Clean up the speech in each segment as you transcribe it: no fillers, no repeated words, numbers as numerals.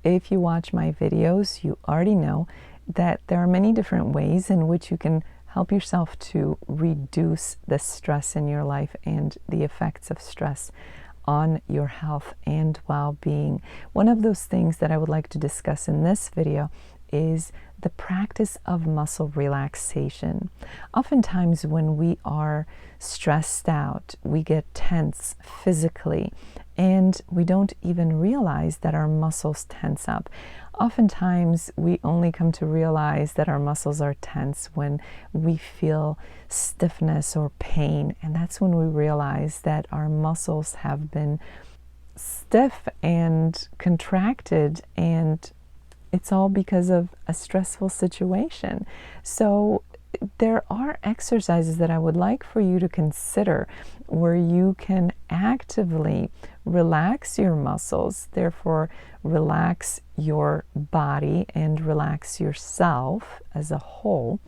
If you watch my videos, you already know that there are many different ways in which you can help yourself to reduce the stress in your life and the effects of stress on your health and well-being. One of those things that I would like to discuss in this video is the practice of muscle relaxation. Oftentimes when we are stressed out, we get tense physically, and we don't even realize that our muscles tense up. Oftentimes we only come to realize that our muscles are tense when we feel stiffness or pain, and that's when we realize that our muscles have been stiff and contracted, and it's all because of a stressful situation. So there are exercises that I would like for you to consider where you can actively relax your muscles, therefore relax your body and relax yourself as a whole,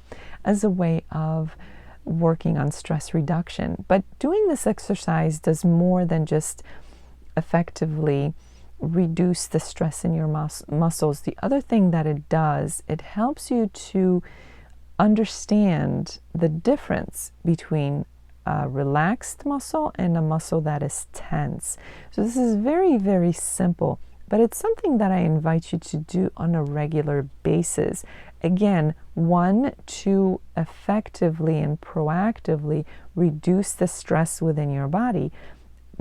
as a way of working on stress reduction. But doing this exercise does more than just effectively reduce the stress in your muscles. The other thing that it does, it helps you to understand the difference between a relaxed muscle and a muscle that is tense. So this is very, very simple, but it's something that I invite you to do on a regular basis. Again, one, to effectively and proactively reduce the stress within your body,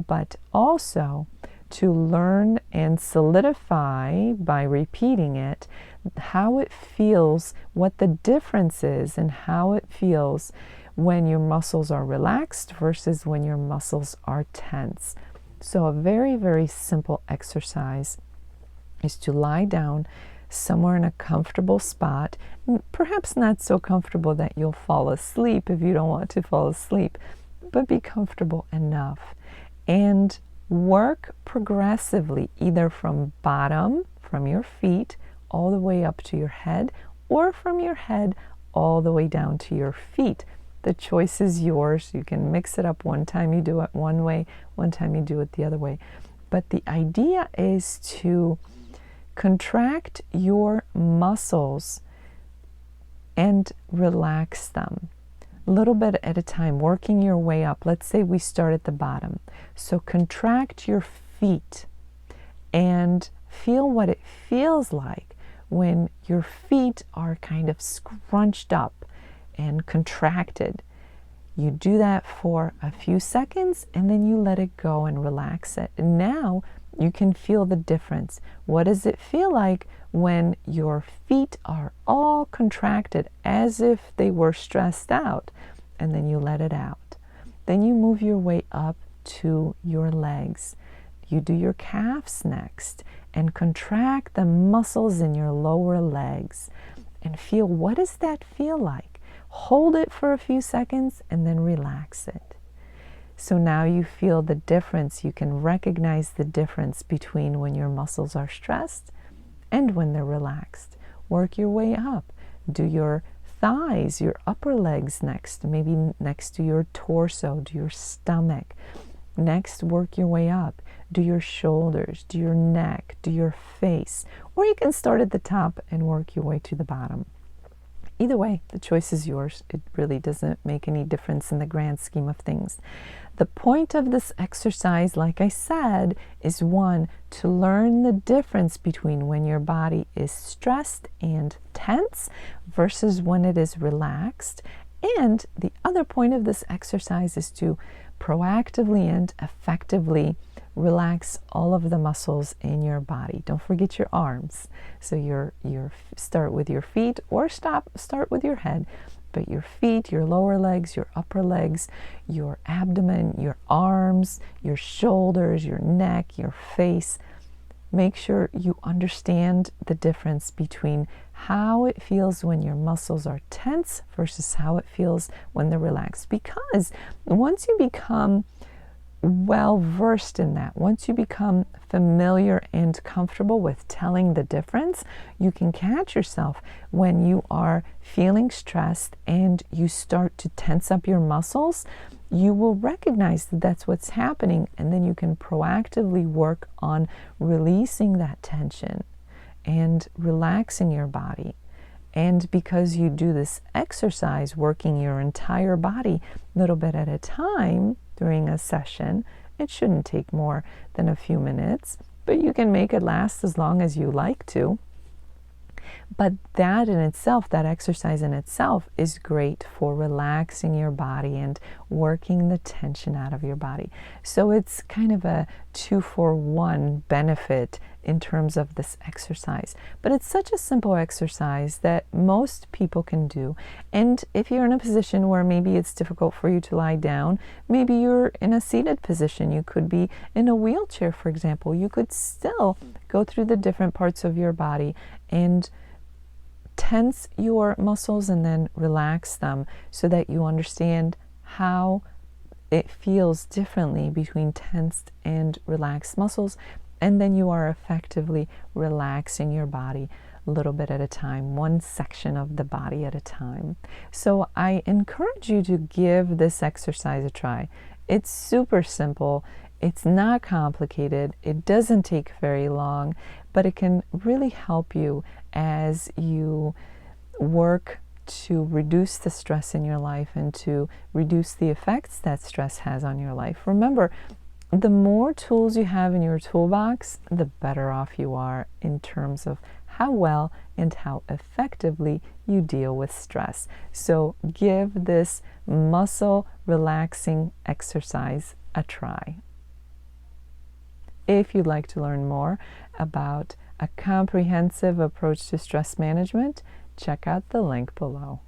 but also to learn and solidify by repeating it how it feels, what the difference is, and how it feels when your muscles are relaxed versus when your muscles are tense. So a very, very simple exercise is to lie down somewhere in a comfortable spot, perhaps not so comfortable that you'll fall asleep if you don't want to fall asleep, but be comfortable enough, and work progressively, either from bottom, from your feet, all the way up to your head, or from your head all the way down to your feet. The choice is yours. You can mix it up. One time you do it one way, one time you do it the other way. But the idea is to contract your muscles and relax them, a little bit at a time, working your way up. Let's say we start at the bottom. So contract your feet and feel what it feels like when your feet are kind of scrunched up and contracted. You do that for a few seconds and then you let it go and relax it. And now you can feel the difference. What does it feel like when your feet are all contracted as if they were stressed out, and then you let it out? Then you move your way up to your legs. You do your calves next and contract the muscles in your lower legs and feel, what does that feel like? Hold it for a few seconds and then relax it. So now you feel the difference. You can recognize the difference between when your muscles are stressed and when they're relaxed. Work your way up. Do your thighs, your upper legs next, maybe next to your torso, do your stomach. Next, work your way up. Do your shoulders, do your neck, do your face. Or you can start at the top and work your way to the bottom. Either way, the choice is yours. It really doesn't make any difference in the grand scheme of things. The point of this exercise, like I said, is one, to learn the difference between when your body is stressed and tense versus when it is relaxed. And the other point of this exercise is to proactively and effectively relax all of the muscles in your body. Don't forget your arms. So your start with your feet, or start with your head, but your feet, your lower legs, your upper legs, your abdomen, your arms, your shoulders, your neck, your face. Make sure you understand the difference between how it feels when your muscles are tense versus how it feels when they're relaxed. Because once you become well versed in that, once you become familiar and comfortable with telling the difference, you can catch yourself when you are feeling stressed and you start to tense up your muscles. You will recognize that that's what's happening, and then you can proactively work on releasing that tension. and relaxing your body. And because you do this exercise, working your entire body a little bit at a time during a session, it shouldn't take more than a few minutes, but you can make it last as long as you like to. But that in itself, that exercise in itself, is great for relaxing your body and working the tension out of your body. So it's kind of a 2-for-1 benefit in terms of this exercise. But it's such a simple exercise that most people can do. And if you're in a position where maybe it's difficult for you to lie down, maybe you're in a seated position, you could be in a wheelchair, for example, you could still go through the different parts of your body and tense your muscles and then relax them so that you understand how it feels differently between tensed and relaxed muscles. And then you are effectively relaxing your body a little bit at a time, one section of the body at a time. So I encourage you to give this exercise a try. It's super simple. It's not complicated. It doesn't take very long, but it can really help you as you work to reduce the stress in your life and to reduce the effects that stress has on your life. Remember, the more tools you have in your toolbox, the better off you are in terms of how well and how effectively you deal with stress. So give this muscle relaxing exercise a try. If you'd like to learn more about a comprehensive approach to stress management, check out the link below.